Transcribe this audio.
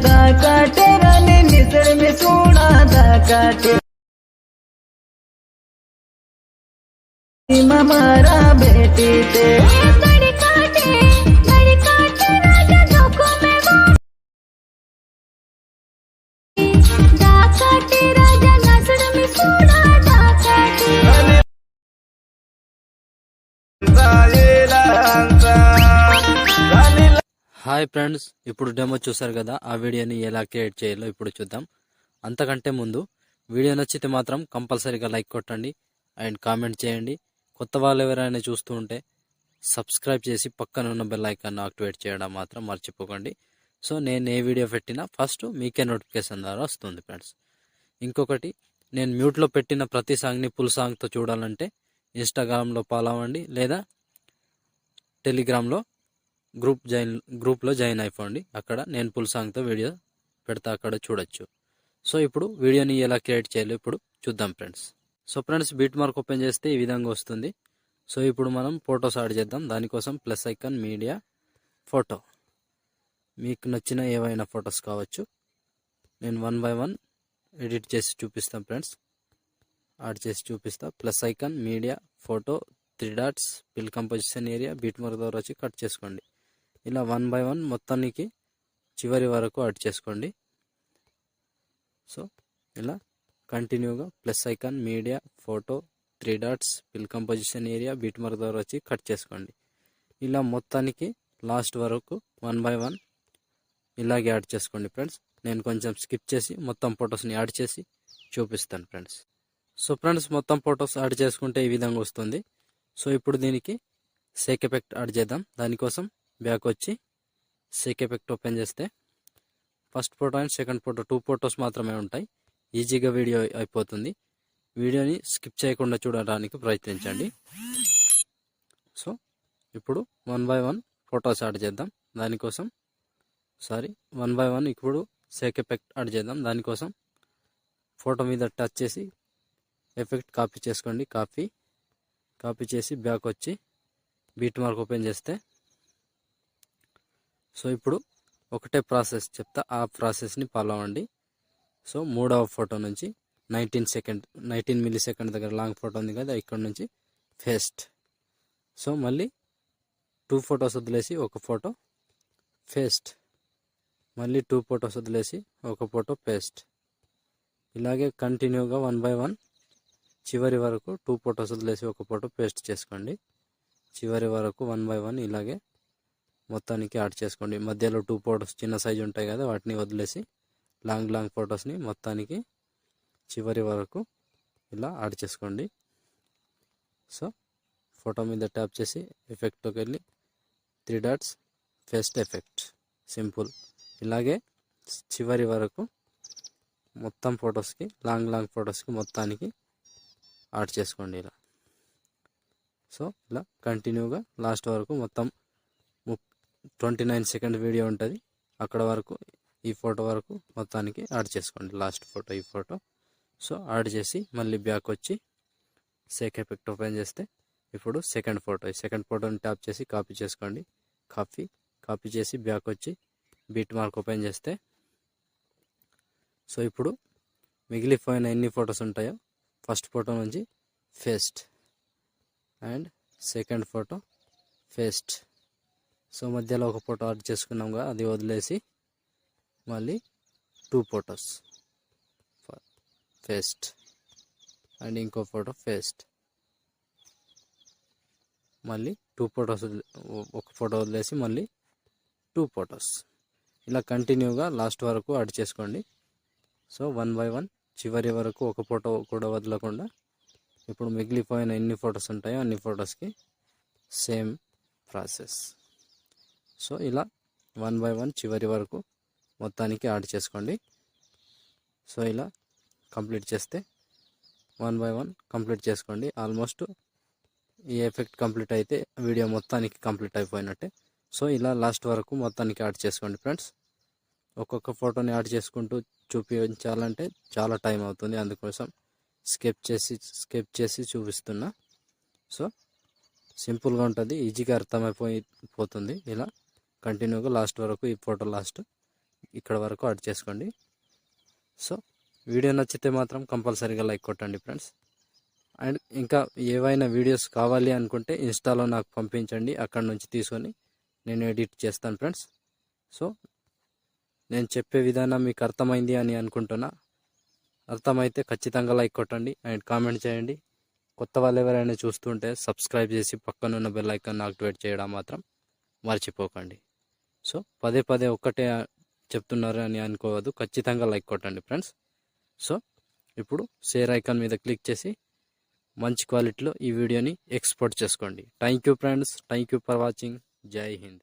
दाकाटे रानी निसर में सोना दाकाटे हमारा बेटी थे హాయ్ ఫ్రెండ్స్, ఇప్పుడు డెమో చూసారు కదా. ఆ వీడియోని ఎలా క్రియేట్ చేయాలో ఇప్పుడు చూద్దాం. అంతకంటే ముందు వీడియో నచ్చితే మాత్రం కంపల్సరీగా లైక్ కొట్టండి అండ్ కామెంట్ చేయండి. కొత్త వాళ్ళు ఎవరైనా చూస్తూ ఉంటే సబ్స్క్రైబ్ చేసి పక్కన ఉన్న బెల్ ఐకాన్ యాక్టివేట్ చేయడం మాత్రం మర్చిపోకండి. సో నేను ఏ వీడియో పెట్టినా ఫస్ట్ మీకే నోటిఫికేషన్ ద్వారా వస్తుంది ఫ్రెండ్స్. ఇంకొకటి, నేను మ్యూట్లో పెట్టిన ప్రతి సాంగ్ని ఫుల్ సాంగ్తో చూడాలంటే ఇన్స్టాగ్రామ్లో ఫాలో అవ్వండి, లేదా టెలిగ్రామ్లో గ్రూప్లో జాయిన్ అయిపోండి. అక్కడ నేను ఫుల్ సాంగ్తో వీడియో పెడతా, అక్కడ చూడొచ్చు. సో ఇప్పుడు వీడియోని ఎలా క్రియేట్ చేయాలో ఇప్పుడు చూద్దాం friends. So friends, beat mark open చేస్తే ఈ విధంగా వస్తుంది. సో ఇప్పుడు మనం ఫొటోస్ యాడ్ చేద్దాం. దానికోసం ప్లస్ ఐకాన్, మీడియా, ఫోటో, మీకు నచ్చిన ఏవైనా ఫొటోస్ కావచ్చు. నేను 1 by 1 ఎడిట్ చేసి చూపిస్తాను ఫ్రెండ్స్, యాడ్ చేసి చూపిస్తా. Plus icon, media, photo, 3 dots, fill composition area, beat mark ద్వారా వచ్చి కట్ చేసుకోండి. ఇలా 1 by 1 మొత్తానికి చివరి వరకు యాడ్ చేసుకోండి. సో ఇలా కంటిన్యూగా plus icon, media, photo, 3 dots, fill composition area, beat mark ద్వారా వచ్చి కట్ చేసుకోండి. ఇలా మొత్తానికి లాస్ట్ వరకు 1 by 1 ఇలాగే యాడ్ చేసుకోండి ఫ్రెండ్స్. నేను కొంచెం స్కిప్ చేసి మొత్తం ఫొటోస్ని యాడ్ చేసి చూపిస్తాను ఫ్రెండ్స్. సో ఫ్రెండ్స్, మొత్తం ఫొటోస్ యాడ్ చేసుకుంటే ఈ విధంగా వస్తుంది. సో ఇప్పుడు దీనికి షేక్ ఎఫెక్ట్ యాడ్ చేద్దాం. దానికోసం బ్యాక్ వచ్చి షేక్ ఎఫెక్ట్ ఓపెన్ చేస్తే first photo and second photo 2 photos మాత్రమే ఉంటాయి. ఈజీగా వీడియో అయిపోతుంది. వీడియోని స్కిప్ చేయకుండా చూడడానికి ప్రయత్నించండి. సో ఇప్పుడు 1 by 1 ఫొటోస్ యాడ్ చేద్దాం. దానికోసం 1 by 1 ఇప్పుడు షేక్ ఎఫెక్ట్ యాడ్ చేద్దాం. దానికోసం ఫోటో మీద టచ్ చేసి ఎఫెక్ట్ కాపీ చేసుకోండి. కాపీ చేసి బ్యాక్ వచ్చి బీట్ మార్క్ ఓపెన్ చేస్తే, సో ఇప్పుడు ఒకటే ప్రాసెస్ చెప్తా, ఆ ప్రాసెస్ని ఫాలో అవ్వండి. సో 3వ ఫోటో నుంచి 19 millisecond దగ్గర లాంగ్ ఫోటో ఉంది కదా, ఇక్కడ నుంచి ఫేస్ట్. సో మళ్ళీ 2 ఫొటోస్ వదిలేసి ఒక ఫోటో ఫేస్ట్, మళ్ళీ 2 ఫొటోస్ వదిలేసి ఒక ఫోటో పేస్ట్. ఇలాగే కంటిన్యూగా 1 by 1 చివరి వరకు 2 ఫొటోస్ వదిలేసి ఒక ఫోటో పేస్ట్ చేసుకోండి. చివరి వరకు 1 by 1 ఇలాగే మొత్తానికి యాడ్ చేసుకోండి. మధ్యలో 2 ఫొటోస్ చిన్న సైజు ఉంటాయి కదా, వాటిని వదిలేసి లాంగ్ ఫొటోస్ని మొత్తానికి చివరి వరకు ఇలా యాడ్ చేసుకోండి. సో ఫోటో మీద ట్యాప్ చేసి ఎఫెక్ట్లోకి వెళ్ళి 3 dots, ఫేస్ట్ ఎఫెక్ట్, సింపుల్. ఇలాగే చివరి వరకు మొత్తం ఫొటోస్కి లాంగ్ ఫొటోస్కి మొత్తానికి యాడ్ చేసుకోండి ఇలా. సో ఇలా కంటిన్యూగా లాస్ట్ వరకు మొత్తం 29 సెకండ్ వీడియో ఉంటుంది, అక్కడ వరకు ఈ ఫోటో వరకు మొత్తానికి యాడ్ చేసుకోండి. లాస్ట్ ఫోటో ఈ ఫోటో. సో యాడ్ చేసి మళ్ళీ బ్యాక్ వచ్చి షేక్ ఎఫెక్ట్ ఓపెన్ చేస్తే ఇప్పుడు సెకండ్ ఫోటోని ట్యాప్ చేసి కాపీ చేసుకోండి. కాపీ చేసి బ్యాక్ వచ్చి బీట్ మార్క్ ఓపెన్ చేస్తే, సో ఇప్పుడు మిగిలిపోయిన ఎన్ని ఫొటోస్ ఉంటాయో ఫస్ట్ ఫోటో నుంచి fest and second photo fest. So మధ్యలో ఒక ఫోటో యాడ్ చేసుకున్నాం కదా, అది వదిలేసి మళ్ళీ 2 ఫొటోస్ ఫేస్ట్ అండ్ ఇంకో ఫోటో ఫేస్ట్, మళ్ళీ 2 ఫొటోస్, ఒక ఫోటో వదిలేసి మళ్ళీ 2 ఫొటోస్. ఇలా కంటిన్యూగా లాస్ట్ వరకు యాడ్ చేసుకోండి. సో 1 by 1 చివరి వరకు ఒక ఫోటో కూడా వదలకుండా ఇప్పుడు మిగిలిపోయిన ఎన్ని ఫొటోస్ ఉంటాయో అన్ని ఫొటోస్కి సేమ్ ప్రాసెస్. సో ఇలా 1 by 1 చివరి వరకు మొత్తానికి యాడ్ చేసుకోండి. సో ఇలా కంప్లీట్ చేస్తే 1 by 1 కంప్లీట్ చేసుకోండి. ఆల్మోస్ట్ ఈ ఎఫెక్ట్ కంప్లీట్ అయితే వీడియో మొత్తానికి కంప్లీట్ అయిపోయినట్టే. సో ఇలా లాస్ట్ వరకు మొత్తానికి యాడ్ చేసుకోండి ఫ్రెండ్స్. ఒక్కొక్క ఫోటోని యాడ్ చేసుకుంటూ చూపించాలంటే చాలా టైం అవుతుంది, అందుకోసం స్కిప్ చేసి చూపిస్తున్నా. సో సింపుల్గా ఉంటుంది, ఈజీగా అర్థమైపోతుంది. ఇలా కంటిన్యూగా లాస్ట్ వరకు ఈ ఫోటో లాస్ట్ ఇక్కడ వరకు యాడ్ చేసుకోండి. సో వీడియో నచ్చితే మాత్రం కంపల్సరీగా లైక్ కొట్టండి ఫ్రెండ్స్. అండ్ ఇంకా ఏవైనా వీడియోస్ కావాలి అనుకుంటే ఇన్స్టాలో నాకు పంపించండి, అక్కడ నుంచి తీసుకొని నేను ఎడిట్ చేస్తాను ఫ్రెండ్స్. సో నేను చెప్పే విధానం మీకు అర్థమైంది అని అనుకుంటున్నా. అర్థమైతే ఖచ్చితంగా లైక్ కొట్టండి అండ్ కామెంట్ చేయండి. కొత్త వాళ్ళు ఎవరైనా చూస్తుంటే సబ్స్క్రైబ్ చేసి పక్కనున్న బెల్ ఐకాన్ యాక్టివేట్ చేయడం మాత్రం మర్చిపోకండి. సో పదే పదే ఒక్కటే చెప్తున్నారు అని అనుకోవద్దు, ఖచ్చితంగా లైక్ కొట్టండి ఫ్రెండ్స్. సో ఇప్పుడు షేర్ ఐకాన్ మీద క్లిక్ చేసి మంచి క్వాలిటీలో ఈ వీడియోని ఎక్స్పోర్ట్ చేసుకోండి. Thank you friends, thank you for watching. జై హింద్.